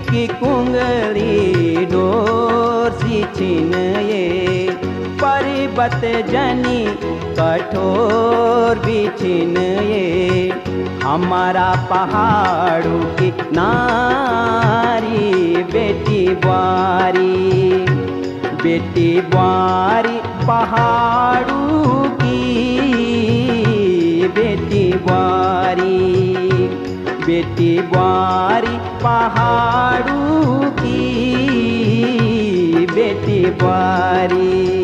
की कुंगली डोर सी छीन ये, पर्वत जनी कठोर भी छीन ये। हमारा पहाड़ों की नारी बेटी बारी, बेटी बारी पहाड़ों की बेटी बारी, बेटी बारी पहाड़ों की बेटी बारी।